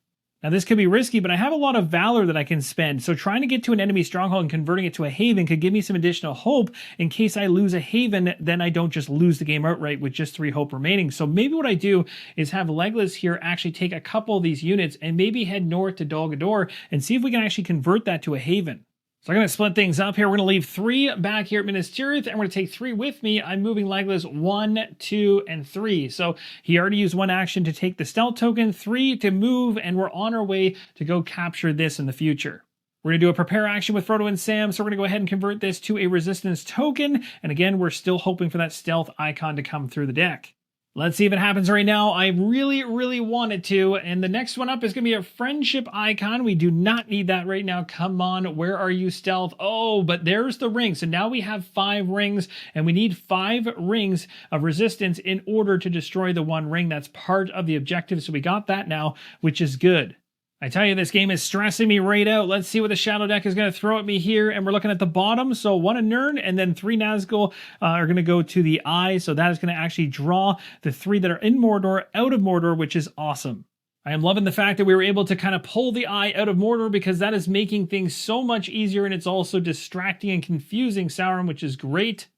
Now, this could be risky, but I have a lot of Valor that I can spend, so trying to get to an enemy stronghold and converting it to a haven could give me some additional hope. In case I lose a haven, then I don't just lose the game outright with just 3 hope remaining. So maybe what I do is have Legolas here actually take a couple of these units and maybe head north to Dol Guldur and see if we can actually convert that to a haven. So I'm going to split things up here. We're going to leave 3 back here at Minas Tirith, and we're going to take 3 with me. I'm moving Legolas 1, 2, and 3. So he already used 1 action to take the stealth token, 3 to move, and we're on our way to go capture this in the future. We're going to do a prepare action with Frodo and Sam, so we're going to go ahead and convert this to a resistance token. And again, we're still hoping for that stealth icon to come through the deck. Let's see if it happens right now. I really, really want it to. And the next one up is going to be a friendship icon. We do not need that right now. Come on. Where are you, stealth? Oh, but there's the ring. So now we have 5 rings, and we need 5 rings of resistance in order to destroy the 1 ring. That's part of the objective. So we got that now, which is good. I tell you, this game is stressing me right out. Let's see what the shadow deck is going to throw at me here. And we're looking at the bottom. So 1 a Nirn, and then 3 Nazgul are going to go to the eye. So that is going to actually draw the 3 that are in Mordor out of Mordor, which is awesome. I am loving the fact that we were able to kind of pull the eye out of Mordor, because that is making things so much easier, and it's also distracting and confusing Sauron, which is great.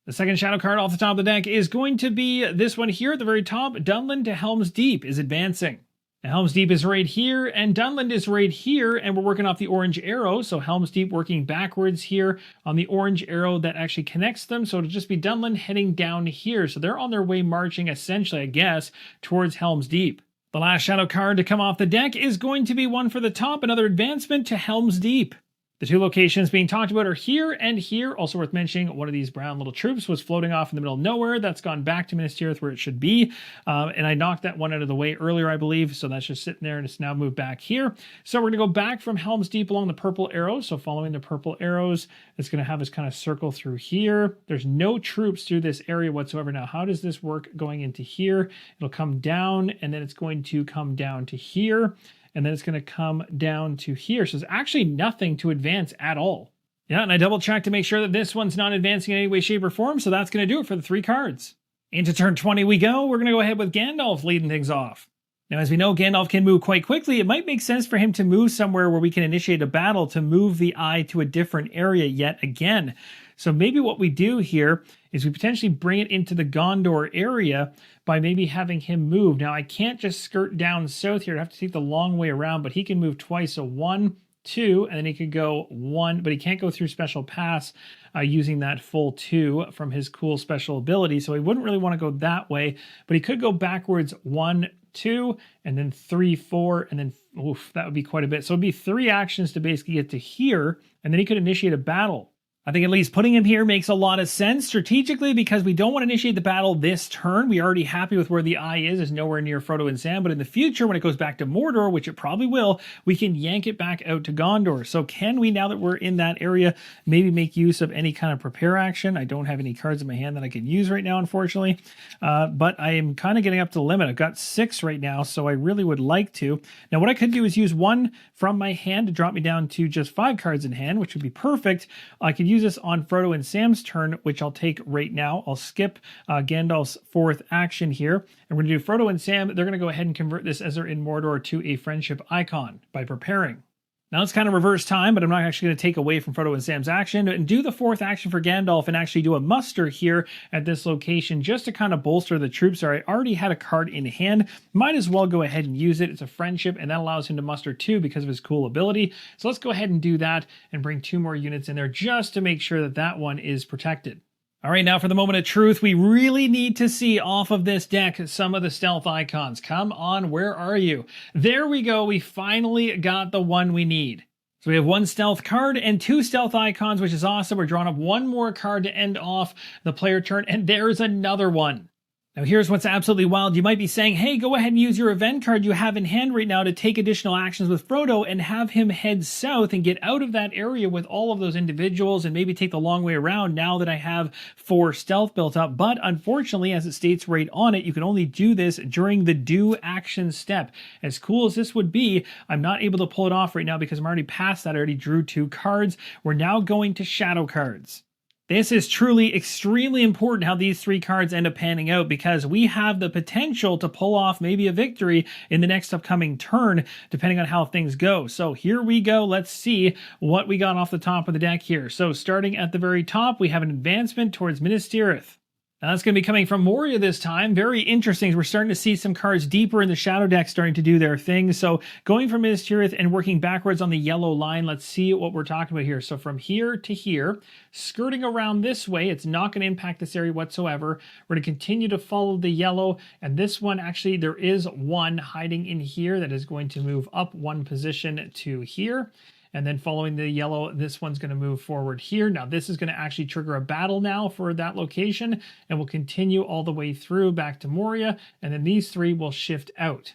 The second shadow card off the top of the deck is going to be this one here at the very top. Dunland to Helm's Deep is advancing. Now, Helm's Deep is right here, and Dunland is right here, and we're working off the orange arrow. So Helm's Deep working backwards here on the orange arrow that actually connects them. So it'll just be Dunland heading down here. So they're on their way marching, essentially, I guess, towards Helm's Deep. The last shadow card to come off the deck is going to be one for the top, another advancement to Helm's Deep. The 2 locations being talked about are here and here. Also worth mentioning, one of these brown little troops was floating off in the middle of nowhere. That's gone back to Minas Tirith where it should be. And I knocked that one out of the way earlier, I believe. So that's just sitting there, and it's now moved back here. So we're going to go back from Helm's Deep along the purple arrows. So following the purple arrows, it's going to have us kind of circle through here. There's no troops through this area whatsoever. Now, how does this work going into here? It'll come down, and then it's going to come down to here. And then it's going to come down to here. So there's actually nothing to advance at all. Yeah, and I double checked to make sure that this one's not advancing in any way, shape, or form. So that's going to do it for the 3 cards. Into turn 20 we go. We're going to go ahead with Gandalf leading things off. Now, as we know, Gandalf can move quite quickly. It might make sense for him to move somewhere where we can initiate a battle to move the eye to a different area yet again. So maybe what we do here is we potentially bring it into the Gondor area by maybe having him move. Now, I can't just skirt down south here. I have to take the long way around, but he can move twice. So 1, 2, and then he could go 1, but he can't go through special pass using that full 2 from his cool special ability. So he wouldn't really want to go that way, but he could go backwards 1, 2, and then 3, 4, and then, oof, that would be quite a bit. So it'd be 3 actions to basically get to here, and then he could initiate a battle. I think at least putting him here makes a lot of sense strategically because we don't want to initiate the battle this turn. We're already happy with where the eye is nowhere near Frodo and Sam, but in the future, when it goes back to Mordor, which it probably will, we can yank it back out to Gondor. So can we, now that we're in that area, maybe make use of any kind of prepare action? I don't have any cards in my hand that I can use right now, unfortunately, but I am kind of getting up to the limit. I've got 6 right now, so I really would like to. Now, what I could do is use 1 from my hand to drop me down to just 5 cards in hand, which would be perfect. I could use this on Frodo and Sam's turn, which I'll take right now. I'll skip Gandalf's 4th action here, and we're going to do Frodo and Sam. They're going to go ahead and convert this as they're in Mordor to a friendship icon by preparing. Now it's kind of reverse time, but I'm not actually going to take away from Frodo and Sam's action and do the 4th action for Gandalf and actually do a muster here at this location just to kind of bolster the troops there. I already had a card in hand. Might as well go ahead and use it. It's a friendship, and that allows him to muster 2 because of his cool ability. So let's go ahead and do that and bring 2 more units in there just to make sure that that one is protected. All right, now for the moment of truth, we really need to see off of this deck some of the stealth icons. Come on, where are you? There we go. We finally got the one we need. So we have 1 stealth card and 2 stealth icons, which is awesome. We're drawing up 1 more card to end off the player turn, and there's another one. Now here's what's absolutely wild. You might be saying, hey, go ahead and use your event card you have in hand right now to take additional actions with Frodo and have him head south and get out of that area with all of those individuals and maybe take the long way around now that I have 4 stealth built up. But unfortunately, as it states right on it, you can only do this during the do action step. As cool as this would be, I'm not able to pull it off right now because I'm already past that. I already drew 2 cards. We're now going to shadow cards. This is truly extremely important how these 3 cards end up panning out because we have the potential to pull off maybe a victory in the next upcoming turn, depending on how things go. So here we go. Let's see what we got off the top of the deck here. So starting at the very top, we have an advancement towards Minas Tirith. Now that's going to be coming from Moria this time. Very interesting. We're starting to see some cards deeper in the shadow deck starting to do their thing. So going from Minas Tirith and working backwards on the yellow line, let's see what we're talking about here. So from here to here, skirting around this way, it's not going to impact this area whatsoever. We're going to continue to follow the yellow. And this one, actually, there is one hiding in here that is going to move up 1 position to here. And then following the yellow, this one's going to move forward here. Now, this is going to actually trigger a battle now for that location, and we'll continue all the way through back to Moria, and then these 3 will shift out.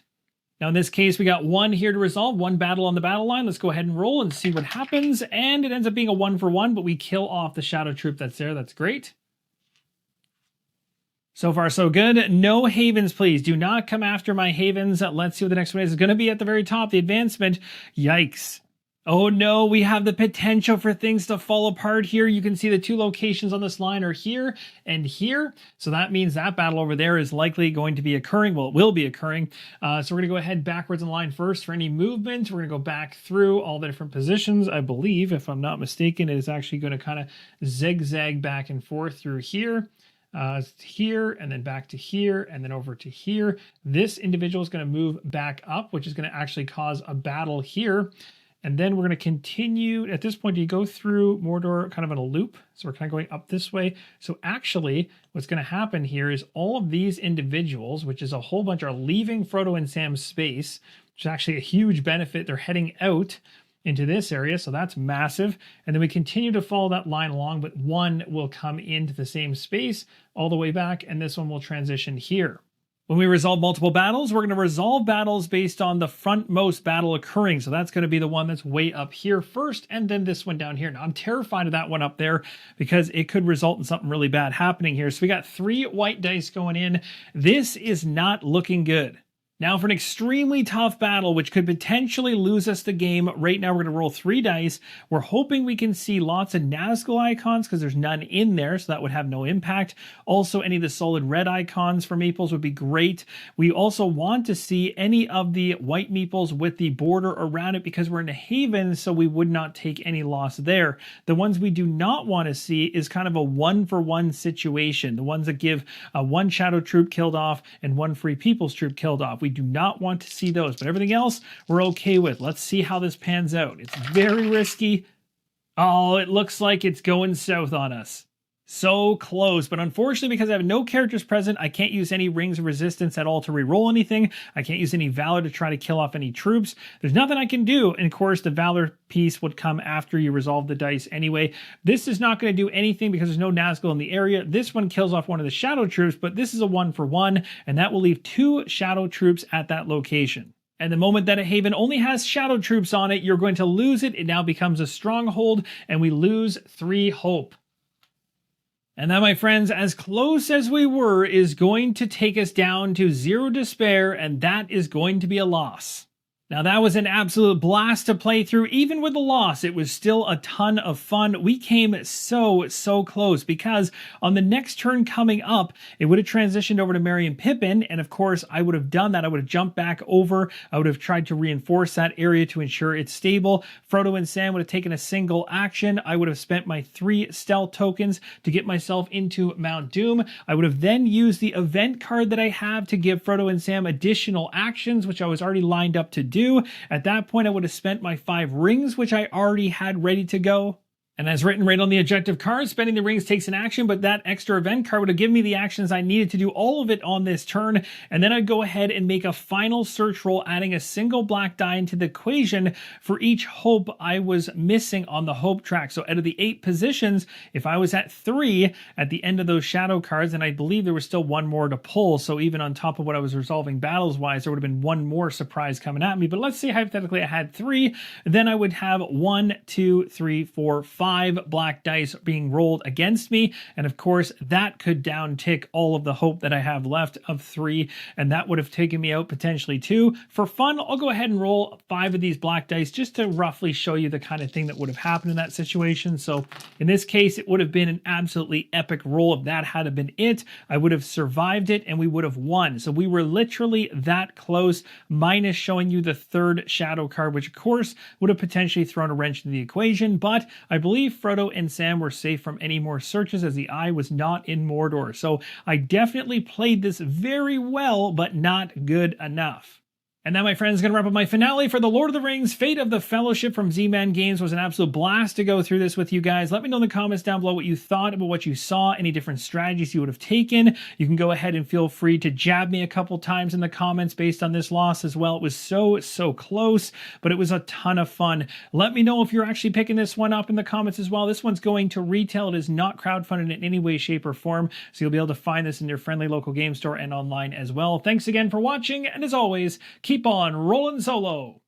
Now, in this case, we got 1 here to resolve, 1 battle on the battle line. Let's go ahead and roll and see what happens, and it ends up being a 1-for-1, but we kill off the shadow troop that's there. That's great. So far, so good. No havens, please. Do not come after my havens. Let's see what the next one is. It's going to be at the very top, the advancement. Yikes. Oh no, we have the potential for things to fall apart here. You can see the 2 locations on this line are here and here. So that means that battle over there is likely going to be occurring. Well, it will be occurring. So we're going to go ahead backwards in line first for any movement. We're going to go back through all the different positions. I believe, if I'm not mistaken, it is actually going to kind of zigzag back and forth through here. Here and then back to here and then over to here. This individual is going to move back up, which is going to actually cause a battle here. And then we're going to continue. At this point, you go through Mordor kind of in a loop. So we're kind of going up this way. So actually, what's going to happen here is all of these individuals, which is a whole bunch, are leaving Frodo and Sam's space, which is actually a huge benefit. They're heading out into this area, so that's massive. And then we continue to follow that line along, but 1 will come into the same space all the way back, and this one will transition here. When we resolve multiple battles, we're going to resolve battles based on the frontmost battle occurring. So that's going to be the one that's way up here first, and then this one down here. Now, I'm terrified of that one up there because it could result in something really bad happening here. So we got 3 white dice going in. This is not looking good. Now for an extremely tough battle, which could potentially lose us the game. Right now we're going to roll 3 dice. We're hoping we can see lots of Nazgul icons because there's none in there, so that would have no impact. Also, any of the solid red icons for meeples would be great. We also want to see any of the white meeples with the border around it because we're in a haven, so we would not take any loss there. The ones we do not want to see is kind of a 1-for-1 situation. The ones that give 1 shadow troop killed off and 1 free people's troop killed off. We do not want to see those, but everything else we're okay with. Let's see how this pans out. It's very risky. Oh, it looks like it's going south on us. So close, but unfortunately, because I have no characters present, I can't use any rings of resistance at all to reroll anything. I can't use any valor to try to kill off any troops. There's nothing I can do, and of course, the valor piece would come after you resolve the dice anyway. This is not going to do anything because there's no Nazgul in the area. This one kills off one of the shadow troops, but this is a 1-for-1, and that will leave 2 shadow troops at that location. And the moment that a haven only has shadow troops on it, you're going to lose it. It now becomes a stronghold, and we lose 3 hope. And that, my friends, as close as we were, is going to take us down to 0 despair, and that is going to be a loss. Now, that was an absolute blast to play through. Even with the loss, it was still a ton of fun. We came so close because on the next turn coming up, it would have transitioned over to Merry and Pippin. And of course, I would have done that. I would have jumped back over. I would have tried to reinforce that area to ensure it's stable. Frodo and Sam would have taken a single action. I would have spent my 3 stealth tokens to get myself into Mount Doom. I would have then used the event card that I have to give Frodo and Sam additional actions, which I was already lined up to do. At that point, I would have spent my 5 rings, which I already had ready to go. And as written right on the objective card, spending the rings takes an action, but that extra event card would have given me the actions I needed to do all of it on this turn. And then I'd go ahead and make a final search roll, adding a single black die into the equation for each hope I was missing on the hope track. So out of the 8 positions, if I was at 3 at the end of those shadow cards, and I believe there was still 1 more to pull. So even on top of what I was resolving battles wise, there would have been 1 more surprise coming at me. But let's say hypothetically I had 3, then I would have 1, 2, 3, 4, 5 black dice being rolled against me, and of course that could down tick all of the hope that I have left of 3, and that would have taken me out potentially 2. For fun, I'll go ahead and roll 5 of these black dice just to roughly show you the kind of thing that would have happened in that situation. So in this case, it would have been an absolutely epic roll. If that had been it, I would have survived it and we would have won. So we were literally that close, minus showing you the 3rd shadow card, which of course would have potentially thrown a wrench in the equation, but I believe Frodo and Sam were safe from any more searches as the eye was not in Mordor. So I definitely played this very well, but not good enough. And that, my friends, is going to wrap up my finale for The Lord of the Rings, Fate of the Fellowship from Z-Man Games. It was an absolute blast to go through this with you guys. Let me know in the comments down below what you thought about what you saw, any different strategies you would have taken. You can go ahead and feel free to jab me a couple times in the comments based on this loss as well. It was so close, but it was a ton of fun. Let me know if you're actually picking this one up in the comments as well. This one's going to retail. It is not crowdfunded in any way, shape, or form, so you'll be able to find this in your friendly local game store and online as well. Thanks again for watching, and as always, keep on rolling solo.